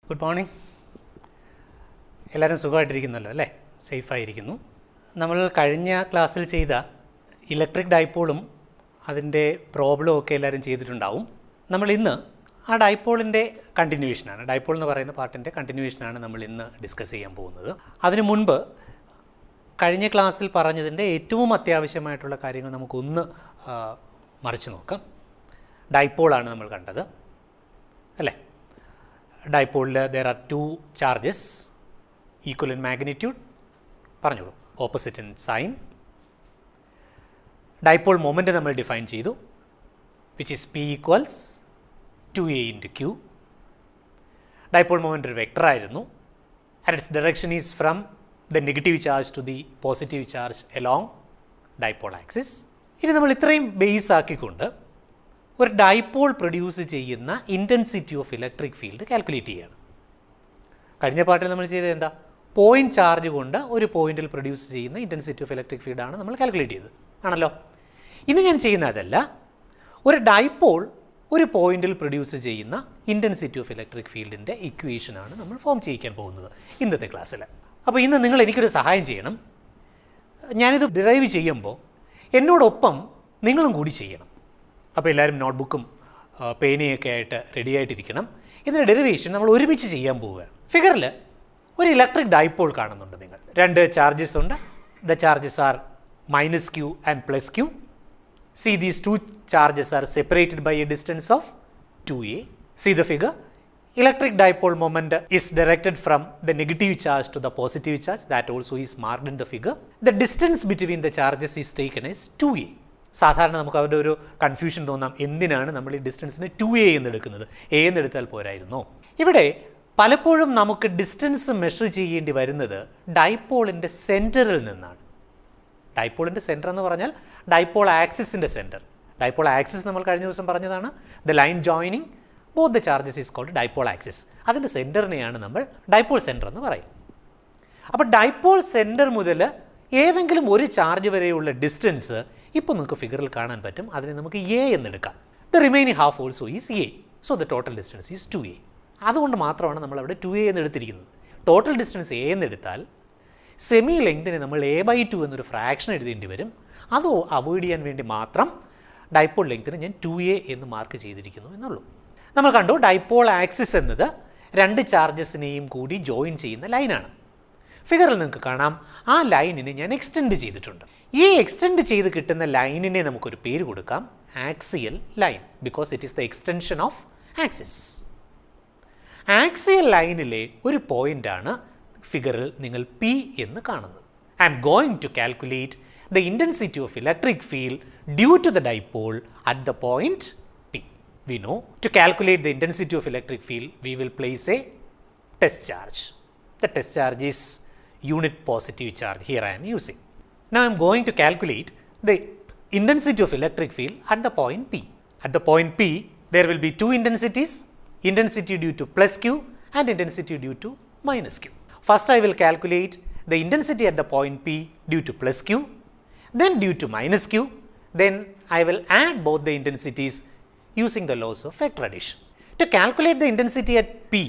Good morning. എല്ലാവരും സുഖമായിട്ടിരിക്കുന്നല്ലോ അല്ലേ? സേഫായിരിക്കുന്നു. നമ്മൾ കഴിഞ്ഞ ക്ലാസ്സിൽ ചെയ്ത ഇലക്ട്രിക് ഡൈപോളും അതിൻ്റെ പ്രോബ്ലവും ഒക്കെ എല്ലാവരും ചെയ്തിട്ടുണ്ടാവും. നമ്മൾ ഇന്ന് ആ ഡൈപോളിൻ്റെ കണ്ടിന്യൂവേഷനാണ്, ഡൈപോൾ എന്ന് പറയുന്ന പാർട്ടിൻ്റെ കണ്ടിന്യൂവേഷനാണ് നമ്മൾ ഇന്ന് ഡിസ്കസ് ചെയ്യാൻ പോകുന്നത്. അതിനു മുൻപ് കഴിഞ്ഞ ക്ലാസ്സിൽ പറഞ്ഞതിൻ്റെ ഏറ്റവും അത്യാവശ്യമായിട്ടുള്ള കാര്യങ്ങൾ നമുക്കൊന്ന് മറിച്ച് നോക്കാം. ഡൈപോളാണ് നമ്മൾ കണ്ടത് അല്ലേ? ഡൈപോളിൽ there are two charges equal in magnitude, പറഞ്ഞോളൂ, opposite in sign. Dipole moment നമ്മൾ ഡിഫൈൻ ചെയ്തു, which is P equals 2a into q. Dipole moment ഒരു വെക്ടർ ആയിരുന്നു, and its direction is from the negative charge to the positive charge along dipole axis. ഇനി നമ്മൾ ഇത്രയും base ആക്കിക്കൊണ്ട് ഒരു ഡൈപോൾ പ്രൊഡ്യൂസ് ചെയ്യുന്ന intensity of electric field calculate ചെയ്യുകയാണ്. കഴിഞ്ഞ പാർട്ടിൽ നമ്മൾ ചെയ്തത് എന്താ? പോയിൻറ്റ് ചാർജ് കൊണ്ട് ഒരു പോയിന്റിൽ പ്രൊഡ്യൂസ് ചെയ്യുന്ന ഇൻറ്റൻസിറ്റി ഓഫ് ഇലക്ട്രിക് ഫീൽഡാണ് നമ്മൾ കാൽക്കുലേറ്റ് ചെയ്തത്, ആണല്ലോ. ഇന്ന് ഞാൻ ചെയ്യുന്ന അതല്ല, ഒരു ഡൈപോൾ ഒരു പോയിന്റിൽ പ്രൊഡ്യൂസ് ചെയ്യുന്ന ഇൻറ്റൻസിറ്റി ഓഫ് ഇലക്ട്രിക് ഫീൽഡിൻ്റെ ഇക്വേഷനാണ് നമ്മൾ ഫോം ചെയ്യിക്കാൻ പോകുന്നത് ഇന്നത്തെ ക്ലാസ്സിൽ. അപ്പോൾ ഇന്ന് നിങ്ങൾ എനിക്കൊരു സഹായം ചെയ്യണം. ഞാനിത് ഡിറൈവ് ചെയ്യുമ്പോൾ എന്നോടൊപ്പം നിങ്ങളും കൂടി ചെയ്യണം. അപ്പോൾ എല്ലാവരും നോട്ട്ബുക്കും പേനയൊക്കെ ആയിട്ട് റെഡി ആയിട്ടിരിക്കണം. ഇതിൻ്റെ ഡെറിവേഷൻ നമ്മൾ ഒരുമിച്ച് ചെയ്യാൻ പോവുകയാണ്. ഫിഗറിൽ ഒരു ഇലക്ട്രിക് ഡൈപോൾ കാണുന്നുണ്ട് നിങ്ങൾ. രണ്ട് ചാർജസ് ഉണ്ട്. The charges are -q and +q. See, these two charges are separated by a distance of 2a. See the figure. Electric dipole moment is directed from the negative charge to the positive charge. That also is marked in the figure. The distance between the charges is taken as 2a. സാധാരണ നമുക്ക് അവരുടെ ഒരു confusion തോന്നാം, എന്തിനാണ് നമ്മൾ ഈ ഡിസ്റ്റൻസിന് 2a എന്ന് എടുക്കുന്നത്, a എന്ന് എടുത്താൽ പോരായിരുന്നോ? ഇവിടെ പലപ്പോഴും നമുക്ക് ഡിസ്റ്റൻസ് മെഷർ ചെയ്യേണ്ടി വരുന്നത് ഡൈപോളിൻ്റെ സെൻറ്ററിൽ നിന്നാണ്. ഡൈപോളിൻ്റെ സെൻറ്റർ എന്ന് പറഞ്ഞാൽ ഡൈപോൾ ആക്സിസിൻ്റെ സെൻറ്റർ. ഡൈപോൾ ആക്സിസ് നമ്മൾ കഴിഞ്ഞ ദിവസം പറഞ്ഞതാണ്, the line joining both the charges is called dipole axis. അതിൻ്റെ സെൻറ്ററിനെയാണ് നമ്മൾ ഡൈപോൾ സെൻറ്റർ എന്ന് പറയും. അപ്പോൾ ഡൈപോൾ സെൻറ്റർ മുതൽ ഏതെങ്കിലും ഒരു ചാർജ് വരെയുള്ള ഡിസ്റ്റൻസ് ഇപ്പോൾ നമുക്ക് ഫിഗറിൽ കാണാൻ പറ്റും. അതിനെ നമുക്ക് എ എന്നെടുക്കാം. The remaining half also is A. So the total distance is 2a. അതുകൊണ്ട് മാത്രമാണ് നമ്മൾ അവിടെ 2a എന്ന് എടുത്തിരിക്കുന്നത്. ടോട്ടൽ ഡിസ്റ്റൻസ് എ എന്നെടുത്താൽ സെമി ലെങ്തിന് നമ്മൾ a/2 എന്നൊരു ഫ്രാക്ഷൻ എഴുതേണ്ടി വരും. അത് അവോയ്ഡ് ചെയ്യാൻ വേണ്ടി മാത്രം ഡൈപോൾ ലെങ്തിന് ഞാൻ 2a എന്ന് മാർക്ക് ചെയ്തിരിക്കുന്നു എന്നുള്ളൂ. നമ്മൾ കണ്ടു, ഡൈപോൾ ആക്സിസ് എന്നത് രണ്ട് ചാർജസിനെയും കൂടി ജോയിൻ ചെയ്യുന്ന ലൈനാണ്. ഫിഗറിൽ നിങ്ങൾക്ക് കാണാം, ആ ലൈനിനെ ഞാൻ എക്സ്റ്റെൻഡ് ചെയ്തിട്ടുണ്ട്. ഈ എക്സ്റ്റെൻഡ് ചെയ്ത് കിട്ടുന്ന ലൈനിനെ നമുക്കൊരു പേര് കൊടുക്കാം, axial line, because it is the extension of axis. Axial ലൈനിലെ ഒരു പോയിൻ്റാണ് ഫിഗറിൽ നിങ്ങൾ P എന്ന് കാണുന്നത്. I am going to calculate the intensity of electric field due to the dipole at the point P. We know to calculate the intensity of electric field, we will place a test charge. The test charge is unit positive charge. Here I am using. Now I am going to calculate the intensity of electric field at the point P. At the point P, there will be two intensities, intensity due to +q and intensity due to -q. First I will calculate the intensity at the point P due to +q, then due to -q, then I will add both the intensities using the laws of vector addition. To calculate the intensity at P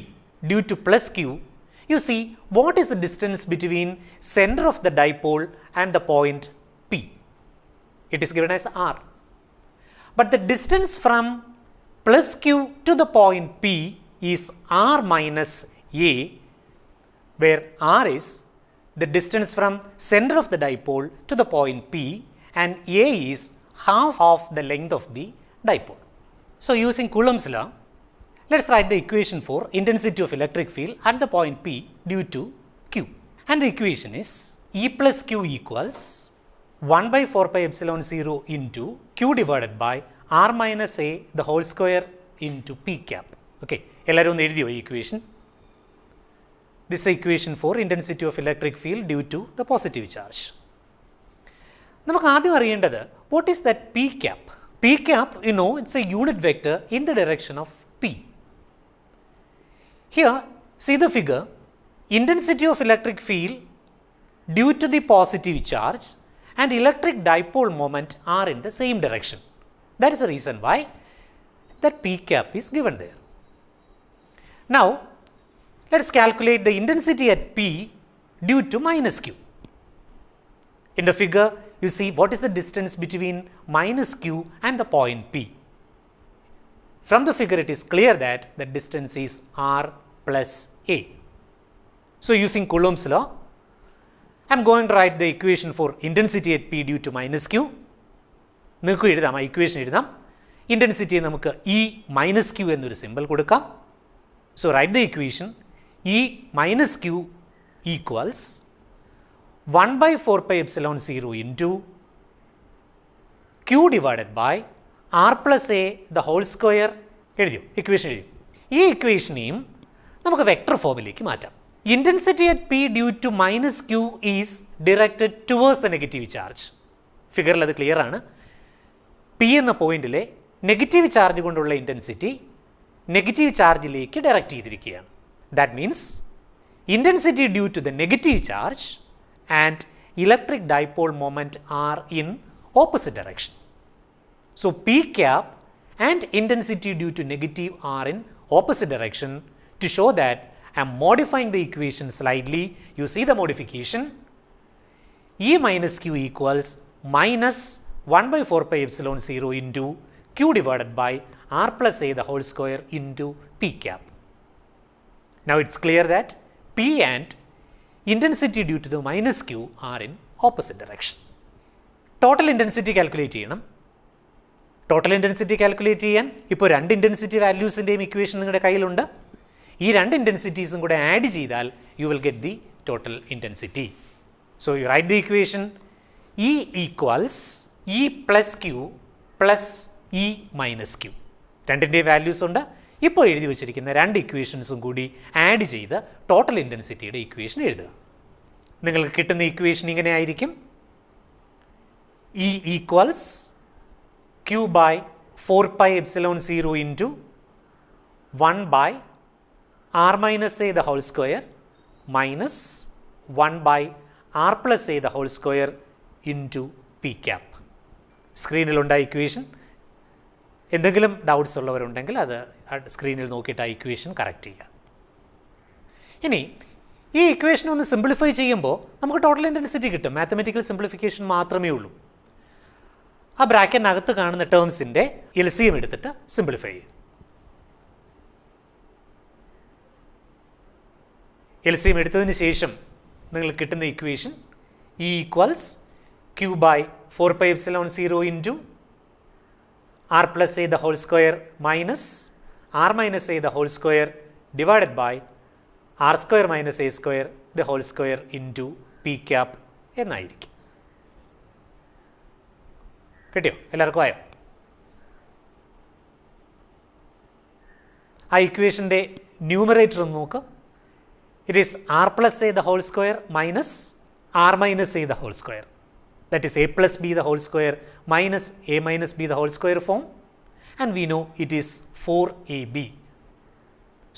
due to +q, you see, what is the distance between center of the dipole and the point P? It is given as r. But the distance from +q to the point P is r minus a, where r is the distance from center of the dipole to the point P and a is half of the length of the dipole. So using Coulomb's law, let's write the equation for intensity of electric field at the point P due to q. And the equation is E plus q equals 1/4πε0 into q divided by r minus a the whole square into p cap. Okay, എല്ലാവരും ഒന്ന് എഴുതിയോ ഈ equation? This is the equation for intensity of electric field due to the positive charge. നമുക്ക് ആദ്യം അറിയേണ്ടത്, what is that p cap? P cap, you know, it's a unit vector in the direction of P. Here, see the figure, intensity of electric field due to the positive charge and electric dipole moment are in the same direction. That is the reason why that P cap is given there. Now, Let's calculate the intensity at P due to minus Q. In the figure, you see what is the distance between minus Q and the point P. From the figure, it is clear that the distance is R plus A. So, using Coulomb's law, I am going to write the equation for intensity at P due to minus Q. നിങ്ങൾക്ക് എഴുതാം, ആ equation എഴുതാം. ഇൻറ്റൻസിറ്റിയെ നമുക്ക് E minus Q എന്നൊരു simple കൊടുക്കാം. So, write the equation E minus Q equals 1 by 4 pi epsilon 0 into Q divided by R plus A the whole square. എഴുതിയോ? Equation എഴുതി. ഈ ഇക്വേഷനെയും നമുക്ക് വെക്ടർ ഫോമിലേക്ക് മാറ്റാം. Intensity at P due to minus Q is directed towards the negative charge. ഫിഗറിൽ അത് clear ആണ്. P എന്ന പോയിന്റിലെ നെഗറ്റീവ് ചാർജ് കൊണ്ടുള്ള ഇൻറ്റൻസിറ്റി നെഗറ്റീവ് ചാർജിലേക്ക് ഡയറക്റ്റ് ചെയ്തിരിക്കുകയാണ്. That means intensity due to the negative charge and electric dipole moment are in opposite direction. So P cap and intensity due to negative are in opposite direction. To show that I am modifying the equation slightly, you see the modification. E minus Q equals minus 1 by 4 pi epsilon 0 into Q divided by R plus A the whole square into P cap. Now it's clear that P and intensity due to the minus Q are in opposite direction. Total intensity calculate ചെയ്യണം. Total intensity calculate ചെയ്യാൻ ഇപ്പോൾ രണ്ട് intensity വാല്യൂസിൻ്റെയും equation നിങ്ങളുടെ കയ്യിലുണ്ട്. ഈ രണ്ട് ഇൻറ്റൻസിറ്റീസും കൂടെ add ചെയ്താൽ you will get the total intensity. So you write the equation E equals E plus Q plus E minus Q. രണ്ടിൻ്റെയും വാല്യൂസ് ഉണ്ട്. ഇപ്പോൾ എഴുതി വച്ചിരിക്കുന്ന രണ്ട് ഇക്വേഷൻസും കൂടി ആഡ് ചെയ്ത് ടോട്ടൽ ഇൻറ്റൻസിറ്റിയുടെ ഇക്വേഷൻ എഴുതുക. നിങ്ങൾക്ക് കിട്ടുന്ന ഇക്വേഷൻ ഇങ്ങനെ ആയിരിക്കും. E equals Q by 4 pi epsilon 0 into 1 by R minus A the whole square minus 1 by R plus A the whole square into P cap. സ്ക്രീനിലുണ്ട ഇക്വേഷൻ. എന്തെങ്കിലും ഡൗട്ട്സ് ഉള്ളവരുണ്ടെങ്കിൽ അത് സ്ക്രീനിൽ നോക്കിയിട്ട് ആ ഇക്വേഷൻ കറക്റ്റ് ചെയ്യുക. ഇനി ഈ ഇക്വേഷൻ ഒന്ന് സിംപ്ലിഫൈ ചെയ്യുമ്പോൾ നമുക്ക് ടോട്ടൽ ഇൻറ്റൻസിറ്റി കിട്ടും. മാത്തമെറ്റിക്കൽ സിംപ്ലിഫിക്കേഷൻ മാത്രമേ ഉള്ളൂ. ആ ബ്രാക്കറ്റിനകത്ത് കാണുന്ന ടേംസിൻ്റെ LCM എടുത്തിട്ട് സിംപ്ലിഫൈ ചെയ്യും. LCM എടുത്തതിന് ശേഷം നിങ്ങൾ കിട്ടുന്ന equation E equals Q by 4 pi epsilon 0 into R plus A the whole square minus R minus A the whole square divided by R square minus A square the whole square into P cap എന്നായിരിക്കും. കിട്ടിയോ? എല്ലാവർക്കും ആയോ? ആ ഇക്വേഷൻ്റെ numerator ഒന്ന് നോക്ക്. It is R plus A the whole square minus R minus A the whole square. That is A plus B the whole square minus A minus B the whole square form, and we know it is 4AB.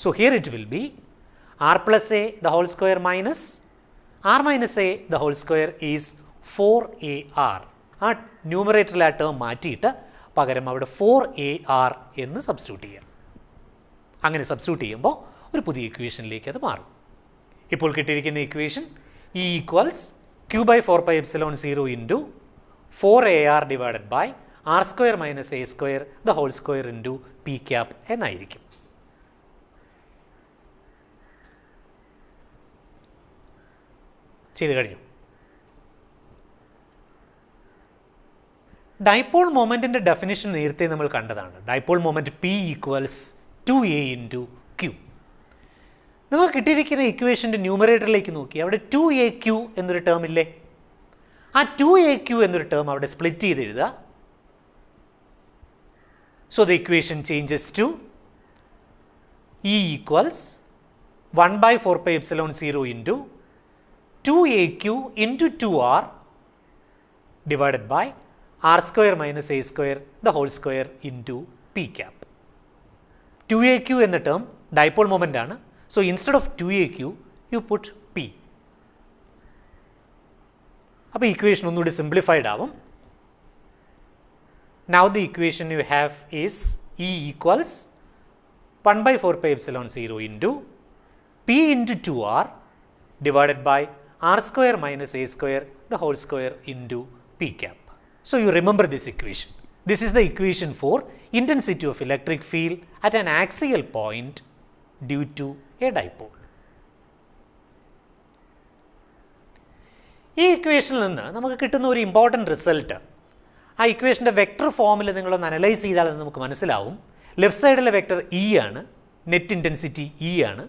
So here it will be R plus A the whole square minus R minus A the whole square is 4AR. ആ ന്യൂമറേറ്ററിൽ ആ term മാറ്റിയിട്ട് പകരം അവിടെ 4AR എന്ന് substitute ചെയ്യാം. അങ്ങനെ substitute ചെയ്യുമ്പോൾ ഒരു പുതിയ ഇക്വേഷനിലേക്ക് അത് മാറും. ഇപ്പോൾ കിട്ടിയിരിക്കുന്ന equation E equals Q by 4 pi epsilon 0 into 4AR divided by R square minus A square the whole square into P cap എന്നായിരിക്കും. ചെയ്ത് കഴിഞ്ഞു. ഡൈപോൾ മൊമെൻറ്റിൻ്റെ ഡെഫിനിഷൻ നേരത്തെ നമ്മൾ കണ്ടതാണ്. Dipole moment P equals 2A into Q. നിങ്ങൾ കിട്ടിയിരിക്കുന്ന ഇക്വേഷൻ്റെ ന്യൂമറേറ്ററിലേക്ക് നോക്കി, അവിടെ 2AQ എന്നൊരു ടേം ഇല്ലേ? ആ 2AQ എന്നൊരു ടേം അവിടെ സ്പ്ലിറ്റ് ചെയ്ത് എഴുതുക. So the equation changes to E equals 1 by 4 pi epsilon 0 into 2AQ into 2R divided by R square minus A square the whole square into P cap. 2AQ എന്ന term dipole moment ആണ്. So instead of 2AQ you put P. അപ്പോൾ equation ഒന്നുകൂടി simplified ആവും. Now the equation you have is E equals 1 by 4 pi epsilon 0 into P into 2R divided by R square minus A square the whole square into P cap. So you remember this equation. This is the equation for intensity of electric field at an axial point due to a dipole. ഈ ഇക്വേഷനിൽ നിന്ന് നമുക്ക് കിട്ടുന്ന ഒരു important result, ആ ഇക്വേഷൻ്റെ vector ഫോമിൽ നിങ്ങളൊന്ന് analyse ചെയ്താൽ നമുക്ക് മനസ്സിലാവും. ലെഫ്റ്റ് സൈഡിലെ വെക്ടർ ഇ ആണ്, നെറ്റ് ഇൻറ്റൻസിറ്റി ഇ ആണ്,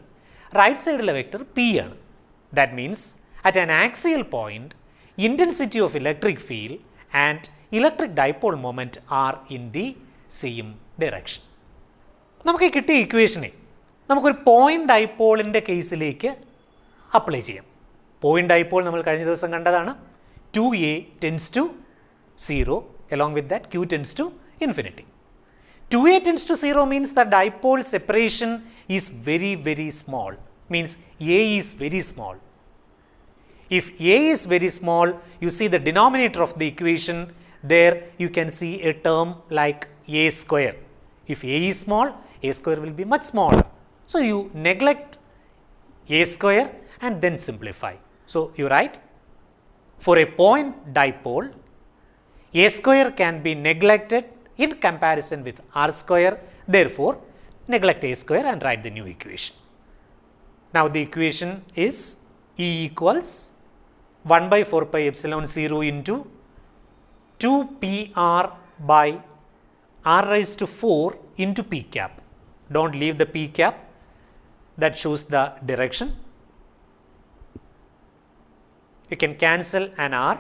റൈറ്റ് സൈഡിലെ വെക്ടർ പി ആണ്. That means at an axial point intensity of electric field and electric dipole moment are in the same direction. നമുക്ക് ഈ കിട്ടിയ ഇക്വേഷനെ നമുക്കൊരു പോയിൻ്റ് ഡൈപോളിൻ്റെ കേസിലേക്ക് അപ്ലൈ ചെയ്യാം. പോയിൻ്റ് ഡൈപോൾ നമ്മൾ കഴിഞ്ഞ ദിവസം കണ്ടതാണ്. 2a tends to 0, along with that q tends to infinity. 2a tends to 0 means the dipole separation is very, very small, means a is very small. If a is very small, you see the denominator of the equation, there you can see a term like a square. If a is small, a square will be much smaller. So you neglect a square and then simplify. So you write, for a point dipole, a square can be neglected in comparison with r square, therefore neglect a square and write the new equation. Now the equation is E equals 1 by 4 pi epsilon 0 into 2 pr by r raised to 4 into p cap. Don't leave the p cap, that shows the direction. You can cancel an r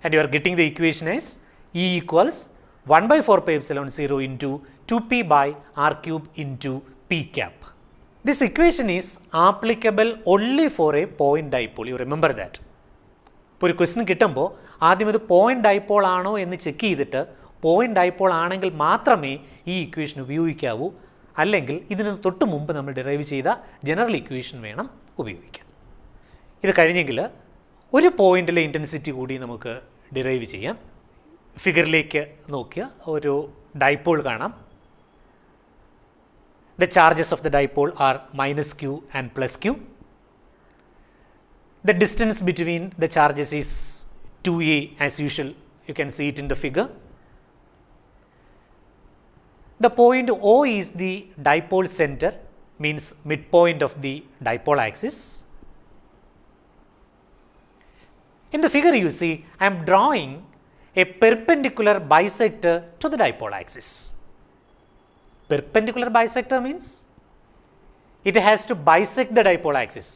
and you are getting the equation as E equals 1 by 4 pi epsilon 0 into 2p by r cube into p cap. This equation is applicable only for a point dipole. You remember that. ഇപ്പോൾ ഒരു question കിട്ടുമ്പോൾ ആദ്യം ഇത് point dipole ആണോ എന്ന് check ചെയ്തിട്ട് point dipole ആണെങ്കിൽ മാത്രമേ ഈ ഇക്വേഷൻ ഉപയോഗിക്കാവൂ. അല്ലെങ്കിൽ ഇതിന് തൊട്ട് മുമ്പ് നമ്മൾ ഡിറൈവ് ചെയ്ത ജനറൽ ഇക്വേഷൻ വേണം ഉപയോഗിക്കാൻ. ഇത് കഴിഞ്ഞെങ്കിൽ ഒരു പോയിന്റിലെ ഇൻറ്റൻസിറ്റി കൂടി നമുക്ക് ഡിറൈവ് ചെയ്യാം. ഫിഗറിലേക്ക് നോക്കിയ ഒരു ഡൈപോൾ കാണാം. The charges of the dipole are minus q and plus q. The distance between the charges is 2a as usual. You can see it in the figure. The point O is the dipole center, means midpoint of the dipole axis. In the figure you see, I am drawing a perpendicular bisector to the dipole axis. Perpendicular bisector means it has to bisect the dipole axis,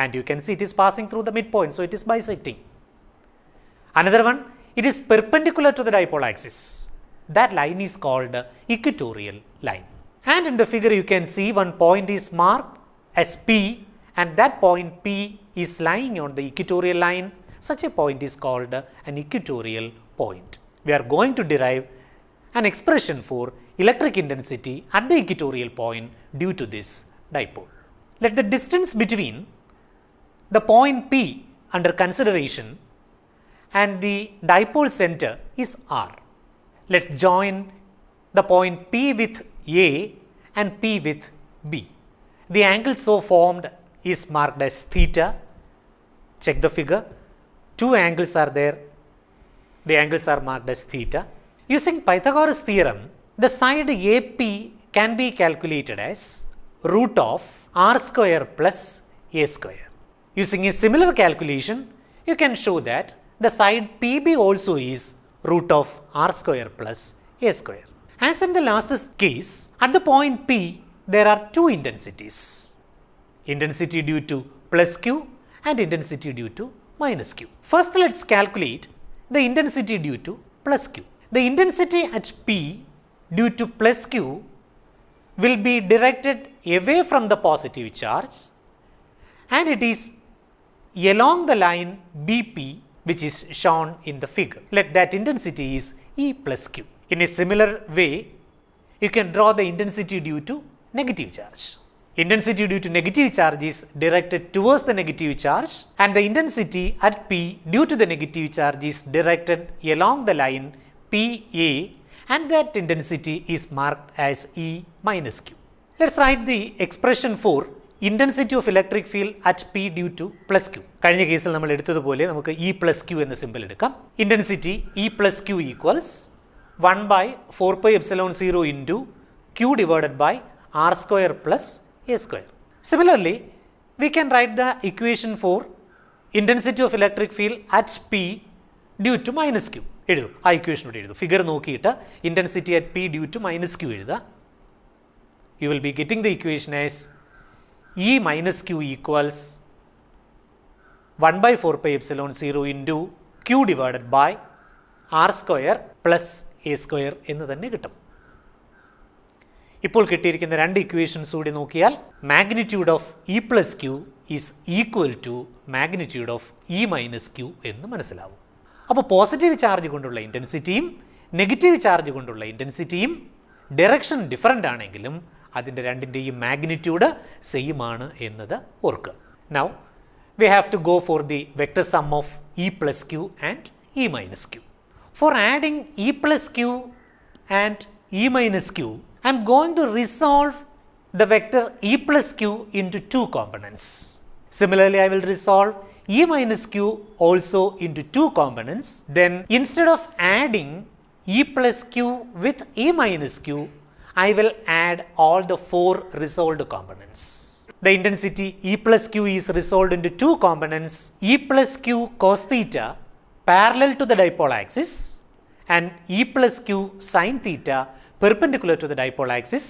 and you can see it is passing through the midpoint, so it is bisecting. Another one, it is perpendicular to the dipole axis. That line is called equatorial line. And in the figure you can see one point is marked as P, and that point P is lying on the equatorial line. Such a point is called an equatorial point. We are going to derive an expression for electric intensity at the equatorial point due to this dipole. Let the distance between the point P under consideration and the dipole center is r. Let's join the point P with A and P with B. The angle so formed is marked as theta. Check the figure. Two angles are there. The angles are marked as theta. Using Pythagoras theorem, the side AP can be calculated as root of r square plus a square. Using a similar calculation, you can show that the side PB also is root of r square plus a square. As in the last case, at the point P, there are two intensities. Intensity due to plus q and intensity due to minus q. First, let's calculate the intensity due to plus q. The intensity at P due to plus q will be directed away from the positive charge, and it is along the line BP, which is shown in the figure. Let that intensity is E plus q. In a similar way, you can draw the intensity due to negative charge. Intensity due to negative charge is directed towards the negative charge, and the intensity at P due to the negative charge is directed along the line PA, and that intensity is marked as E minus q. Let's write the expression for intensity of electric field at P due to plus Q. കഴിഞ്ഞ കേസിൽ നമ്മൾ എടുത്തതുപോലെ നമുക്ക് E plus Q എന്ന simple എടുക്കാം. Intensity E plus Q equals 1 by 4 pi epsilon 0 into Q divided by R square plus A square. Similarly, we can write the equation for intensity of electric field at P due to minus Q. എഴുതും, ആ ഇക്വേഷനോട് എഴുതും. Figure നോക്കിയിട്ട് intensity at P due to minus Q എഴുതുക. You will be getting the equation as E minus Q equals 1 by 4 pi epsilon 0 into Q divided by R square plus A square എന്ന് തന്നെ കിട്ടും. ഇപ്പോൾ കിട്ടിയിരിക്കുന്ന രണ്ട് equations കൂടി നോക്കിയാൽ magnitude of E plus Q is equal to magnitude of E minus Q എന്ന് മനസ്സിലാവും. അപ്പോൾ പോസിറ്റീവ് ചാർജ് കൊണ്ടുള്ള ഇൻറ്റൻസിറ്റിയും നെഗറ്റീവ് ചാർജ് കൊണ്ടുള്ള ഇൻറ്റൻസിറ്റിയും ഡയറക്ഷൻ ഡിഫറൻ്റ് ആണെങ്കിലും അതിൻ്റെ രണ്ടിൻ്റെയും മാഗ്നിറ്റ്യൂഡ് സെയിം ആണ് എന്നത് ഓർക്കുക. Now we have to go for the vector sum of E plus Q and E minus Q. For adding E plus Q and E minus Q, I am going to resolve the vector E plus Q into two components. Similarly, I will resolve E minus Q also into two components. Then instead of adding E plus Q with E minus Q, I will add all the four resolved components. The intensity E plus Q is resolved into two components, E plus Q cos theta parallel to the dipole axis and E plus Q sin theta perpendicular to the dipole axis,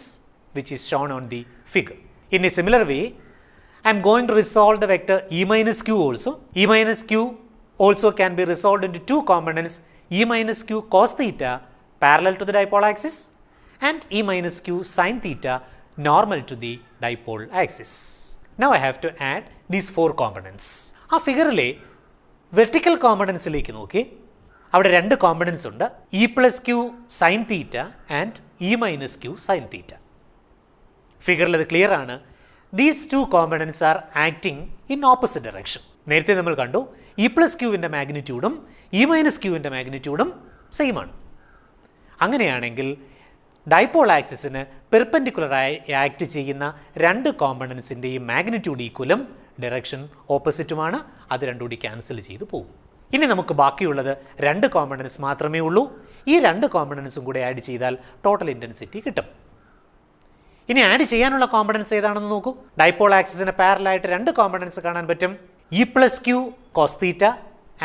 which is shown on the figure. In a similar way, I am going to resolve the vector E minus Q also. E minus Q also can be resolved into two components, E minus Q cos theta parallel to the dipole axis and E minus Q sin theta normal to the dipole axis. Now I have to add these four components. ആ ഫിഗറിലെ vertical കോമ്പണൻസിലേക്ക് നോക്കി, അവിടെ രണ്ട് components ഉണ്ട്, E plus Q sin theta and E minus Q sin theta. ഫിഗറിൽ അത് clear ആണ്. These two components are acting in opposite direction. നേരത്തെ നമ്മൾ കണ്ടു E plus Qവിൻ്റെ മാഗ്നിറ്റ്യൂഡും E minus Qവിൻ്റെ മാഗ്നിറ്റ്യൂഡും സെയിം ആണ്. അങ്ങനെയാണെങ്കിൽ ഡൈപോൾ ആക്സിസിന് പെർപെൻഡിക്കുലറായി ആക്ട് ചെയ്യുന്ന രണ്ട് കോമ്പണൻസിൻ്റെയും മാഗ്നിറ്റ്യൂഡ് ഈക്വലും ഡയറക്ഷൻ ഓപ്പോസിറ്റുമാണ്. അത് രണ്ടും കൂടി ക്യാൻസൽ ചെയ്ത് പോകും. ഇനി നമുക്ക് ബാക്കിയുള്ളത് രണ്ട് കോമ്പണൻസ് മാത്രമേ ഉള്ളൂ. ഈ രണ്ട് കോമ്പണൻസും കൂടി ആഡ് ചെയ്താൽ ടോട്ടൽ ഇൻറ്റൻസിറ്റി കിട്ടും. ഇനി ആഡ് ചെയ്യാനുള്ള കോമ്പണൻസ് ഏതാണെന്ന് നോക്കൂ. ഡൈപോൾ ആക്സിസിന് പാരലായിട്ട് രണ്ട് കോമ്പണൻസ് കാണാൻ പറ്റും. E plus Q cos theta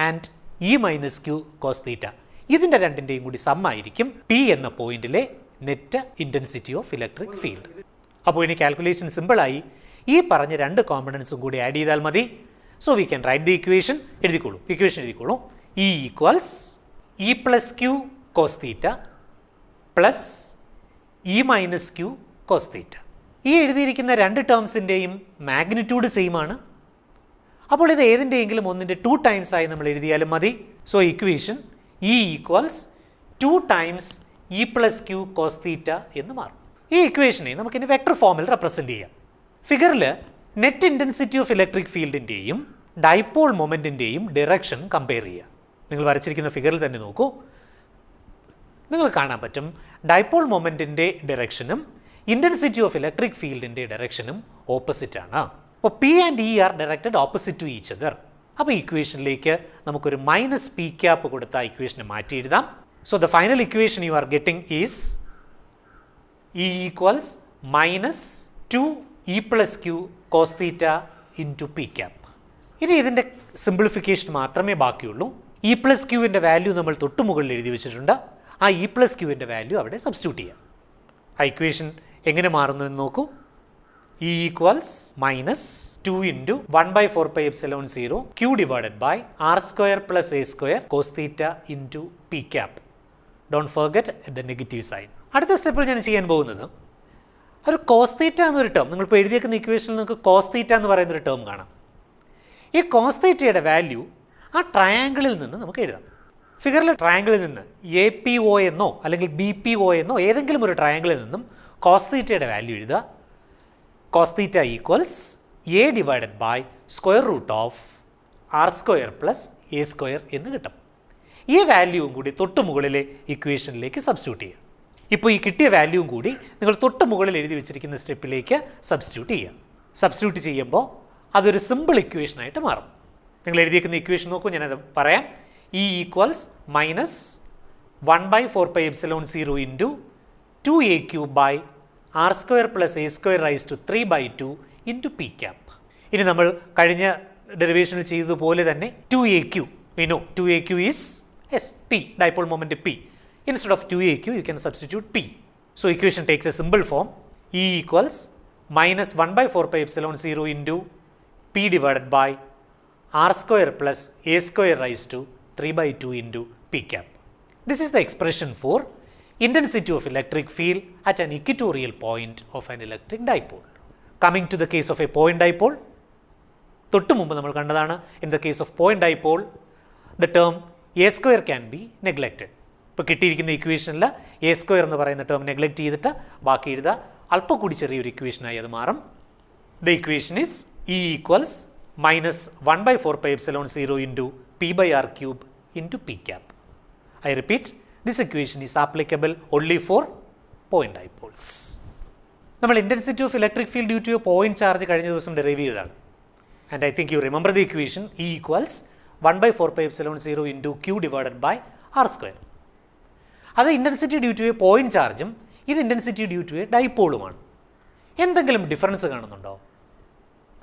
and E minus Q cos theta. ഇതിൻ്റെ രണ്ടിൻ്റെയും കൂടി സമ്മായിരിക്കും P എന്ന പോയിന്റിലെ net intensity of electric field. അപ്പോൾ ഇനി കാൽക്കുലേഷൻ സിമ്പിളായി. ഈ പറഞ്ഞ രണ്ട് കോമ്പണൻസും കൂടി ആഡ് ചെയ്താൽ മതി. So we can write the equation. എഴുതിക്കോളൂ, ഇക്വേഷൻ എഴുതിക്കോളൂ. E equals E plus Q cos theta plus E minus Q cos theta. ഈ എഴുതിയിരിക്കുന്ന രണ്ട് ടേംസിൻ്റെയും മാഗ്നിറ്റ്യൂഡ് സെയിം ആണ്. അപ്പോൾ ഇത് ഏതിൻ്റെയെങ്കിലും ഒന്നിൻ്റെ 2 ടൈംസ് ആയി നമ്മൾ എഴുതിയാലും മതി. So equation E equals 2 times E plus Q cos theta എന്ന് മാറും. ഈ ഇക്വേഷനെ നമുക്കിനി വെക്ടർ ഫോമിൽ റെപ്രസെൻറ്റ് ചെയ്യാം. ഫിഗറിൽ നെറ്റ് ഇൻറ്റൻസിറ്റി ഓഫ് ഇലക്ട്രിക് ഫീൽഡിൻ്റെയും ഡൈപോൾ മൊമെൻറ്റിൻ്റെയും ഡയറക്ഷൻ കമ്പയർ ചെയ്യുക. നിങ്ങൾ വരച്ചിരിക്കുന്ന ഫിഗറിൽ തന്നെ നോക്കൂ, നിങ്ങൾ കാണാൻ പറ്റും ഡൈപോൾ മൊമെൻറ്റിൻ്റെ ഡയറക്ഷനും ഇൻറ്റൻസിറ്റി ഓഫ് ഇലക്ട്രിക് ഫീൽഡിൻ്റെ ഡയറക്ഷനും ഓപ്പോസിറ്റ് ആണ്. അപ്പോൾ P and E are directed opposite to each other. അപ്പോൾ ഇക്വേഷനിലേക്ക് നമുക്കൊരു മൈനസ് P ക്യാപ്പ് കൊടുത്ത ഇക്വേഷനെ മാറ്റി എഴുതാം. So the final equation you are getting is E equals minus 2 E plus Q cos theta into P cap. ഇനി ഇതിൻ്റെ simplification മാത്രമേ ബാക്കിയുള്ളൂ. E plus Qവിൻ്റെ വാല്യൂ നമ്മൾ തൊട്ട് മുകളിൽ എഴുതി വെച്ചിട്ടുണ്ട്. ആ E plus Qവിൻ്റെ വാല്യൂ അവിടെ സബ്സ്റ്റിറ്റ്യൂട്ട് ചെയ്യാം. ആ ഇക്വേഷൻ എങ്ങനെ മാറുന്നു എന്ന് നോക്കൂ. E equals minus 2 into 1 by 4 pi epsilon 0 Q divided by R square plus A square cos theta into P cap. Don't forget the negative sign. അടുത്ത സ്റ്റെപ്പിൽ ഞാൻ ചെയ്യാൻ പോകുന്നത് ഒരു കോസ് തീറ്റ എന്നൊരു ടേം, നിങ്ങളിപ്പോൾ എഴുതിയേക്കുന്ന ഇക്വേഷനിൽ നിങ്ങൾക്ക് കോസ് തീറ്റ എന്ന് പറയുന്നൊരു ടേം കാണാം. ഈ കോസ് തീറ്റയുടെ വാല്യൂ ആ ട്രയാങ്കിളിൽ നിന്ന് നമുക്ക് എഴുതാം. ഫിഗറിലെ ട്രയാങ്കിളിൽ നിന്ന് APO എന്നോ അല്ലെങ്കിൽ BPO എന്നോ ഏതെങ്കിലും ഒരു ട്രയാങ്കിളിൽ നിന്നും കോസ് തീറ്റയുടെ വാല്യൂ എഴുതുക. Cos theta equals A divided by square root of R square plus A square എന്ന് കിട്ടും. ഈ വാല്യൂവും കൂടി തൊട്ട് മുകളിലെ ഇക്വേഷനിലേക്ക് സബ്സ്റ്റിറ്റ്യൂട്ട് ചെയ്യുക. ഇപ്പോൾ ഈ കിട്ടിയ വാല്യൂവും കൂടി നിങ്ങൾ തൊട്ട് മുകളിൽ എഴുതി വെച്ചിരിക്കുന്ന സ്റ്റെപ്പിലേക്ക് സബ്സ്റ്റിറ്റ്യൂട്ട് ചെയ്യുക. സബ്സ്റ്റിറ്റ്യൂട്ട് ചെയ്യുമ്പോൾ അതൊരു സിമ്പിൾ ഇക്വേഷനായിട്ട് മാറും. നിങ്ങൾ എഴുതിയിരിക്കുന്ന ഇക്വേഷൻ നോക്കൂ, ഞാനത് പറയാം. E equals minus 1/4πε0 into 2a³ by r square plus a square raise to 3/2 into P cap. ഇനി നമ്മൾ കഴിഞ്ഞ ഡെറിവേഷനിൽ ചെയ്തതുപോലെ തന്നെ 2a³, we know 2a³ is yes p, dipole moment p. Instead of 2a³, you can substitute p. So equation takes a simple form. E equals minus 1/4πε0 into p divided by r square plus a square raised to 3/2 into p cap. This is the expression for intensity of electric field at an equatorial point of an electric dipole. Coming to the case of a point dipole, തൊട്ട് മുമ്പ് നമ്മൾ കണ്ടതാണ്, in the case of point dipole, the term a square can be neglected. ഇപ്പോൾ കിട്ടിയിരിക്കുന്ന ഇക്വേഷനിൽ A square എന്ന് പറയുന്ന term neglect ചെയ്തിട്ട് ബാക്കി എഴുതുക. അല്പം കൂടി ചെറിയൊരു ഇക്വേഷനായി അത് മാറും. The equation is E equals minus 1/4πε0 into p/r³ into P cap. I repeat, this equation is applicable only for point dipoles. നമ്മൾ intensity of electric field due to a point ചാർജ് കഴിഞ്ഞ ദിവസം ഡെറൈവ് ചെയ്തതാണ്. And I think you remember the equation. E equals 1/4πε0 into q divided by r square. അത് intensity due to a point ചാർജും ഇത് intensity due to a ഡൈപോളുമാണ്. എന്തെങ്കിലും difference കാണുന്നുണ്ടോ?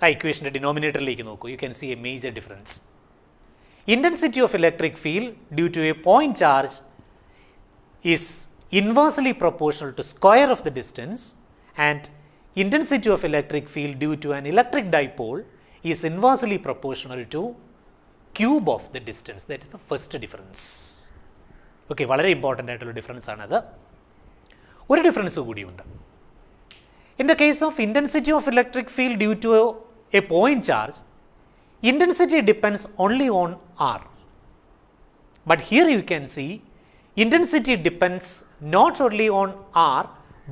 ആ ഇക്വേഷൻ്റെ ഡിനോമിനേറ്ററിലേക്ക് നോക്കൂ. You can see a major difference. Intensity of electric field due to a point charge is inversely proportional to square of the distance and intensity of electric field due to an electric dipole is inversely proportional to cube of the distance. That is the first difference. Okay, വളരെ important ആയിട്ടുള്ള difference ആണത്. ഒരു difference കൂടിയുണ്ട്. In the case of intensity of electric field due to a point charge, intensity depends only on r. But here you can see intensity depends not only on r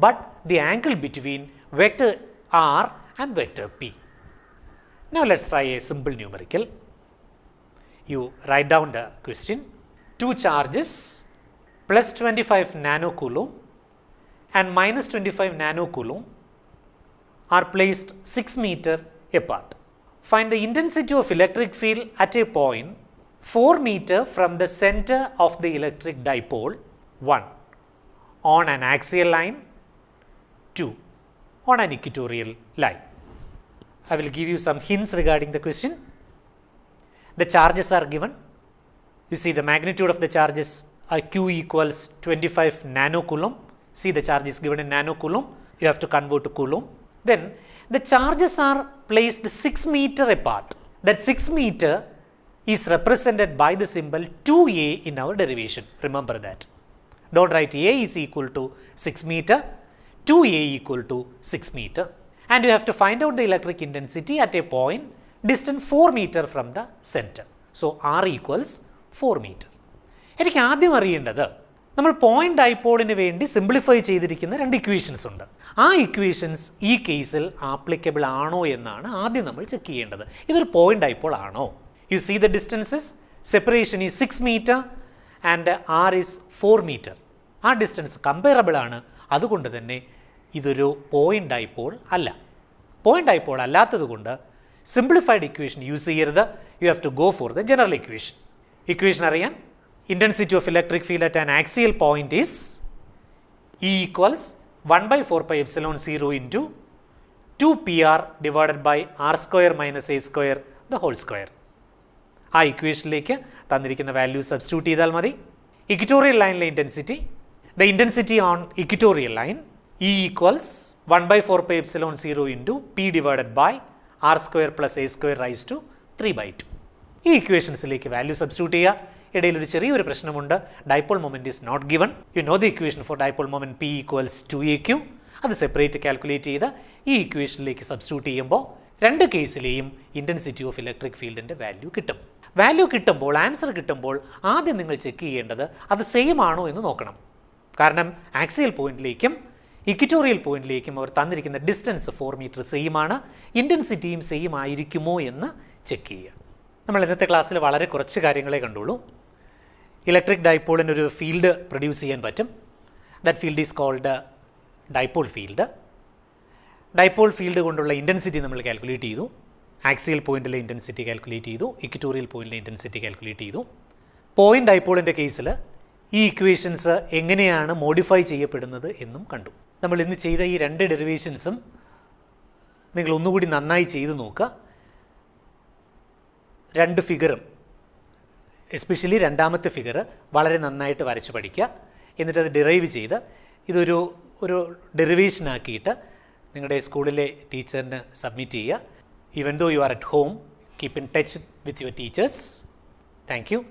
but the angle between vector r and vector p. Now let's try a simple numerical. You write down the question. Two charges plus 25 nanocoulomb and minus 25 nanocoulomb are placed 6 meter apart. Find the intensity of electric field at a point 4 meter from the center of the electric dipole 1 on an axial line, 2 on an equatorial line. I will give you some hints regarding the question. The charges are given. You see the magnitude of the charges are Q equals 25 nanocoulomb. See the charge is given in nanocoulomb. You have to convert to coulomb. Then the charges are placed 6 meter apart. That 6 meter is represented by the symbol 2a in our derivation. Remember that. Don't write a is equal to 6 meter, 2a equal to 6 meter. And you have to find out the electric intensity at a point distant 4 meter from the center. So R equals 4 meter. എനിക്ക് ആദ്യം അറിയേണ്ടത്, നമ്മൾ point ഡൈപോളിന് വേണ്ടി simplify ചെയ്തിരിക്കുന്ന രണ്ട് equations ഉണ്ട്. ആ equations ഈ കേസിൽ ആപ്ലിക്കബിൾ ആണോ എന്നാണ് ആദ്യം നമ്മൾ ചെക്ക് ചെയ്യേണ്ടത്. ഇതൊരു പോയിന്റ് ഡൈപോൾ ആണോ? You see the distances, separation is 6 meter and r is 4 meter. ആ ഡിസ്റ്റൻസ് കമ്പയറബിൾ ആണ്. അതുകൊണ്ട് തന്നെ ഇതൊരു പോയിന്റ് ഡൈപോൾ അല്ല. പോയിന്റ് ഡൈപോൾ അല്ലാത്തത് കൊണ്ട് സിംപ്ലിഫൈഡ് ഇക്വേഷൻ യൂസ് ചെയ്യരുത്. You have to go for the general equation. Equation അറിയാം. Intensity of electric field at an axial point is E equals 1/4πε0 into 2pr divided by r square minus a square the whole square. ആ ഇക്വേഷനിലേക്ക് തന്നിരിക്കുന്ന value substitute ചെയ്താൽ മതി. Equatorial ലൈനിലെ intensity, the intensity on equatorial line E equals 1/4πε0 into p divided by r square plus a square raised to 3/2. ഈ ഇക്വേഷൻസിലേക്ക് value substitute ചെയ്യുക. ഇടയിൽ ഒരു ചെറിയൊരു പ്രശ്നമുണ്ട്. Dipole moment is not given. You know the equation for dipole moment p equals 2aq. അത് separate calculate ചെയ്ത് ഈ ഇക്വേഷനിലേക്ക് substitute ചെയ്യുമ്പോൾ രണ്ട് കേസിലെയും ഇൻറ്റൻസിറ്റി ഓഫ് ഇലക്ട്രിക് ഫീൽഡിൻ്റെ വാല്യൂ കിട്ടും. വാല്യൂ കിട്ടുമ്പോൾ, ആൻസർ കിട്ടുമ്പോൾ ആദ്യം നിങ്ങൾ ചെക്ക് ചെയ്യേണ്ടത് അത് സെയിം ആണോ എന്ന് നോക്കണം. കാരണം ആക്സിയൽ പോയിന്റിലേക്കും ഇക്വറ്റോറിയൽ പോയിന്റിലേക്കും അവർ തന്നിരിക്കുന്ന ഡിസ്റ്റൻസ് 4 മീറ്റർ സെയിം ആണ്. ഇൻറ്റൻസിറ്റിയും സെയിം ആയിരിക്കുമോ എന്ന് ചെക്ക് ചെയ്യുക. നമ്മൾ ഇന്നത്തെ ക്ലാസ്സിൽ വളരെ കുറച്ച് കാര്യങ്ങളെ കണ്ടുള്ളൂ. ഇലക്ട്രിക് ഡൈപോളിനൊരു ഫീൽഡ് പ്രൊഡ്യൂസ് ചെയ്യാൻ പറ്റും. That field is called dipole field. Dipole field കൊണ്ടുള്ള ഇൻറ്റൻസിറ്റി നമ്മൾ കാൽക്കുലേറ്റ് ചെയ്തു. ആക്സിയൽ പോയിൻറ്റിലെ ഇൻറ്റൻസിറ്റി കാൽക്കുലേറ്റ് ചെയ്തു, ഇക്വറ്റോറിയൽ പോയിൻറ്റിലെ ഇൻറ്റൻസിറ്റി കാൽക്കുലേറ്റ് ചെയ്തു. പോയിൻ്റ് ഡൈപോളിൻ്റെ കേസിൽ ഈ ഇക്വേഷൻസ് എങ്ങനെയാണ് മോഡിഫൈ ചെയ്യപ്പെടുന്നത് എന്നും കണ്ടു. നമ്മൾ ഇന്ന് ചെയ്ത ഈ 2 ഡെറിവേഷൻസും നിങ്ങൾ ഒന്നുകൂടി നന്നായി ചെയ്ത് നോക്കുക. 2 ഫിഗറും എസ്പെഷ്യലി രണ്ടാമത്തെ ഫിഗർ വളരെ നന്നായിട്ട് വരച്ച് പഠിക്കുക. എന്നിട്ടത് ഡിറൈവ് ചെയ്ത് ഇതൊരു ഡെറിവേഷൻ ആക്കിയിട്ട് നിങ്ങളുടെ സ്കൂളിലെ ടീച്ചറിന് സബ്മിറ്റ് ചെയ്യുക. Even though you are at home, keep in touch with your teachers. Thank U.